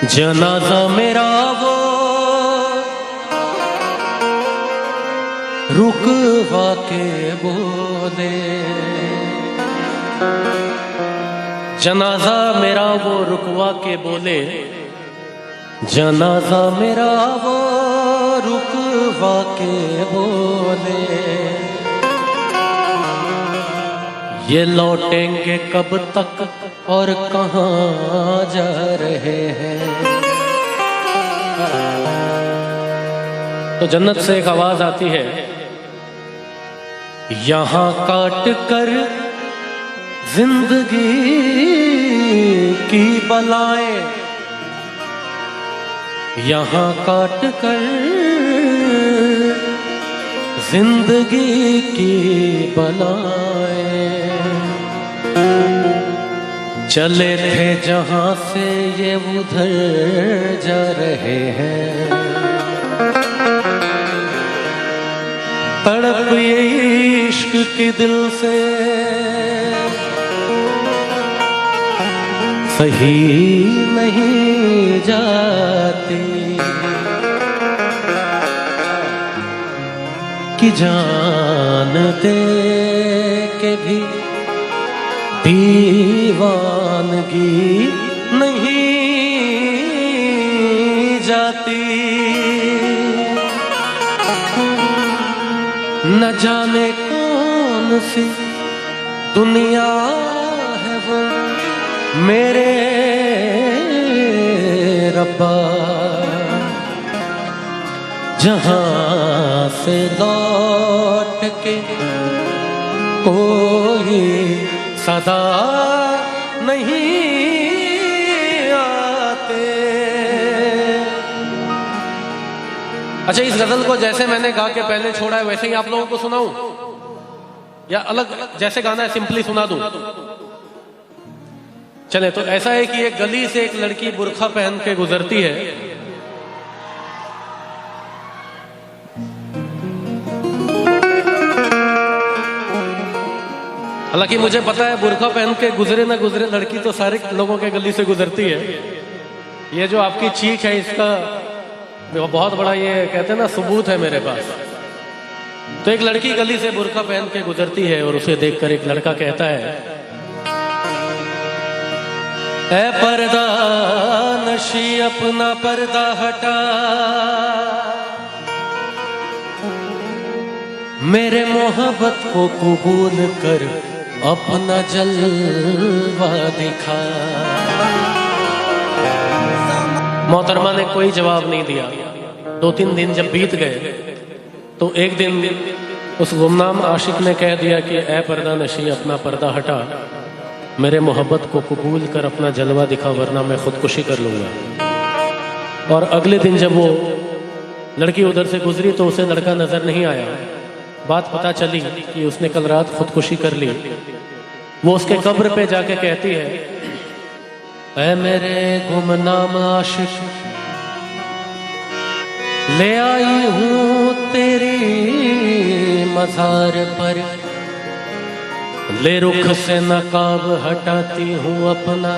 जनाजा मेरा वो रुकवा के बोले, जनाजा मेरा वो रुकवा के बोले, जनाजा मेरा वो रुकवा के बोले, ये लौटेंगे कब तक और कहाँ जा रहे हैं। तो जन्नत से एक आवाज आती है, यहाँ काट कर जिंदगी की बलाएं, यहाँ काट कर जिंदगी की बलाएं, चले थे जहां से ये उधर जा रहे हैं। तड़प ये इश्क के दिल से सही नहीं जाती कि जान दे के भी दीवानगी नहीं जाती। न जाने कौन सी दुनिया है वो मेरे रब्बा, जहां से लौट के कोई सदा नहीं आते। अच्छा, इस गजल को जैसे मैंने गा के पहले छोड़ा है वैसे ही आप लोगों को सुनाऊं या अलग जैसे गाना है सिंपली सुना दूं? चले, तो ऐसा है कि एक गली से एक लड़की बुर्खा पहन के गुजरती है। हालांकि मुझे पता है बुर्खा पहन के गुजरे ना गुजरे लड़की तो सारे लोगों के गली से गुजरती है। ये जो आपकी चीख है इसका बहुत बड़ा, ये कहते हैं ना, सबूत है मेरे पास। तो एक लड़की गली से बुर्खा पहन के गुजरती है और उसे देखकर एक लड़का कहता है, ऐ पर्दा नशी अपना पर्दा हटा, मेरे मोहब्बत को कबूल कर अपना जलवा दिखा। मोहतरमा ने कोई जवाब नहीं दिया। 2-3 दिन जब बीत गए तो एक दिन उस गुमनाम आशिक ने कह दिया कि ऐ पर्दा नशी अपना पर्दा हटा, मेरे मोहब्बत को कबूल कर अपना जलवा दिखा वरना मैं खुदकुशी कर लूंगा। और अगले दिन जब वो लड़की उधर से गुजरी तो उसे लड़का नजर नहीं आया। बात पता चली कि उसने कल रात खुदकुशी कर ली। वो उसके कब्र पे जाके कहती है, ऐ मेरे गुमनाम आशिक, ले आई हूं तेरी मज़ार पर, ले रुख से नकाब हटाती हूँ अपना,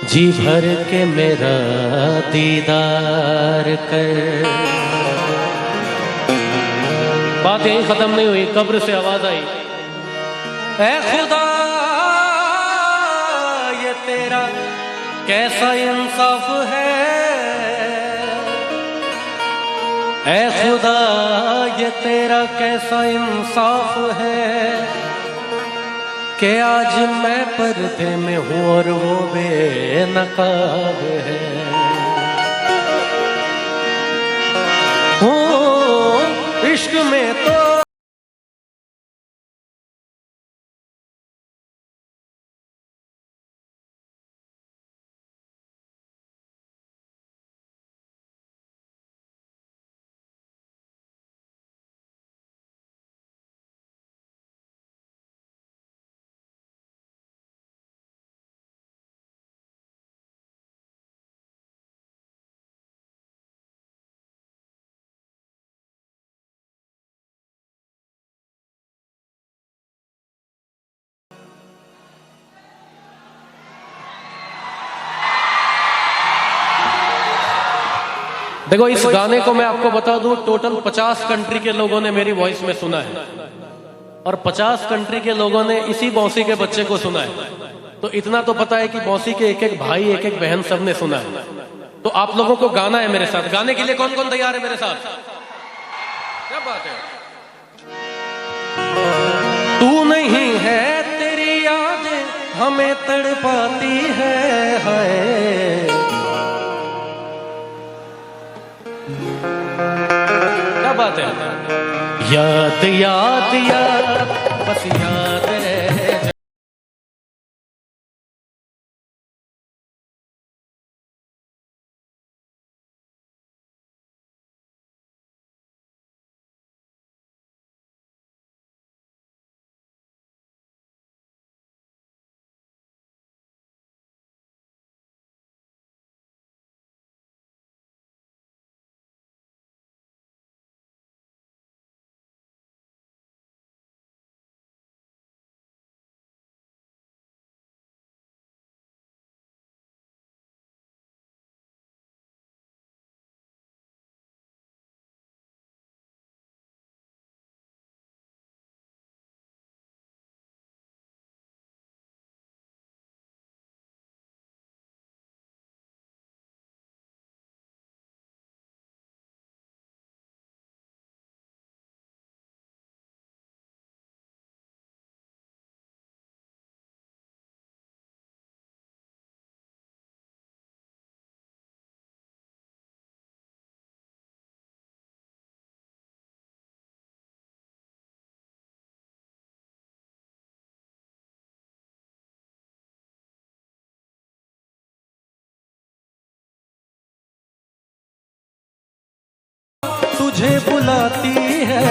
जी भर के मेरा दीदार कर। बात यही खत्म नहीं हुई, कब्र से आवाज आई, ऐ खुदा ये तेरा कैसा इंसाफ है, ऐ खुदा ये तेरा कैसा इंसाफ है कि आज मैं पर्दे में हूँ और वो बेनकाब है। हो इश्क में तो देखो, इस गाने को मैं आपको बता दूं, टोटल 50 कंट्री के लोगों ने मेरी वॉइस में सुना है और 50 कंट्री के लोगों ने इसी बौसी के बच्चे को सुना है। तो इतना तो पता है कि बौसी के एक एक भाई, एक एक बहन सब ने सुना है। तो आप लोगों को गाना है मेरे साथ। गाने के लिए कौन कौन तैयार है मेरे साथ? क्या बात है। तू नहीं है, तेरी यादें हमें तड़पाती है, हाय। क्या बात है। याद याद याद बस याद रह जा। तुझे बुलाती है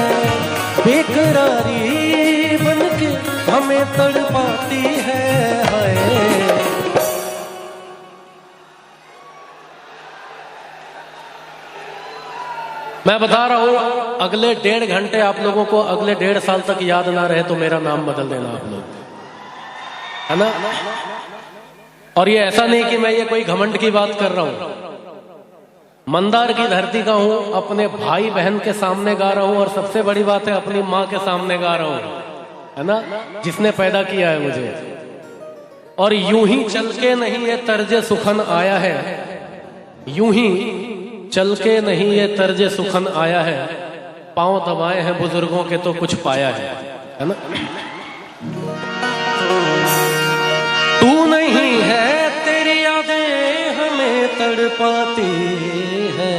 बेकरारी बनके, हमें तड़पाती है, हाय। मैं बता रहा हूं, अगले 1.5 घंटे आप लोगों को, अगले 1.5 साल तक याद ना रहे तो मेरा नाम बदल देना आप लोग, है ना। और ये ऐसा नहीं कि मैं ये कोई घमंड की बात कर रहा हूं। मंदार की धरती का हूं, अपने भाई बहन के सामने गा रहा हूं, और सबसे बड़ी बात है अपनी माँ के सामने गा रहा हूं, है ना, जिसने पैदा किया है मुझे। और यूं ही चल के नहीं ये तर्जे सुखन आया है, यूं ही चल के नहीं ये तर्जे सुखन आया है, पांव दबाए हैं बुजुर्गों के तो कुछ पाया है ना। तू नहीं है, तेरी यादें हमें तड़पाती है,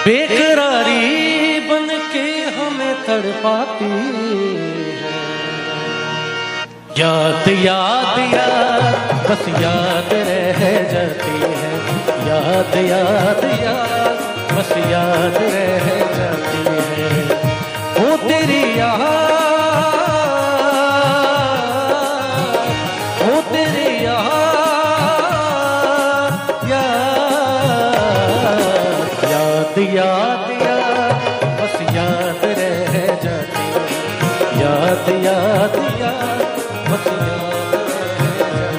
बेकरारी बन के हमें तड़पाती है। याद याद याद बस याद रह जाती है, याद याद याद बस याद रह जाती है। वो तेरी याद, वो तेरी याद याद याद बस याद रह जाती है, याद याद याद बस याद रह जाती है।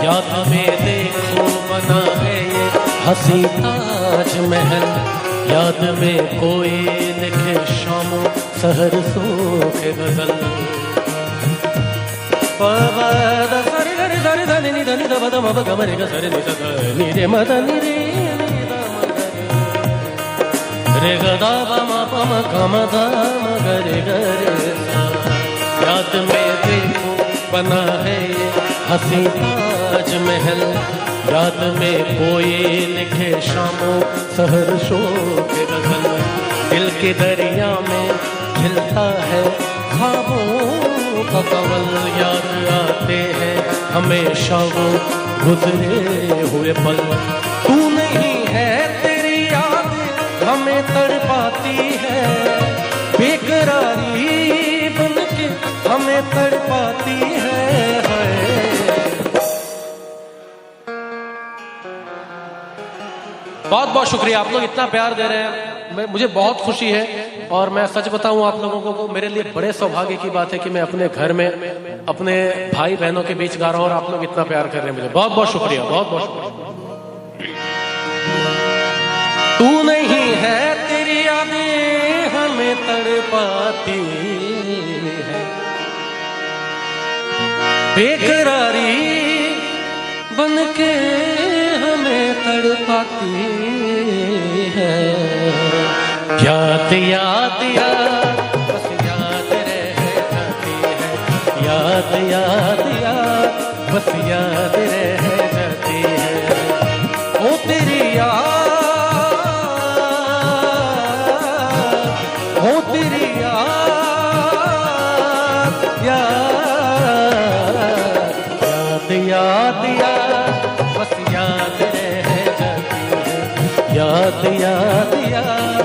याद में देखो बना है ये हंसी ताजमहल, याद में कोई लिखे शामो सहर सूखे गजल। रे गदा बमा पम गम दाम गरे गरे सा। याद में देखो बना है ये हंसी ताजमहल, याद में कोई लिखे शामों सहर शोक गजल। दिल के दरिया में खिलता है ख्वाबों का कवल, याद आते हैं हमेशा वो गुजरे हुए पल। तू नहीं है तेरी याद हमें तड़पाती है, बेकरारी बनके हमें तड़पाती है। बहुत बहुत शुक्रिया, आप लोग इतना प्यार दे रहे हैं, मुझे बहुत खुशी है। और मैं सच बताऊं आप लोगों को, मेरे लिए बड़े सौभाग्य की बात है कि मैं अपने घर में अपने भाई बहनों के बीच गा रहा हूं और आप लोग इतना प्यार कर रहे हैं मुझे। बहुत बहुत शुक्रिया, बहुत बहुत शुक्रिया। तू नहीं है तेरी यादें हमें तड़पाती है, बेकरारी बनके हमें तड़पाती है। याद याद याद बस याद रह जाती है, याद याद याद बस याद रह जाती है। ओ तेरी याद, ओ तेरी याद, याद याद याद बस याद रह जाती है, याद याद याद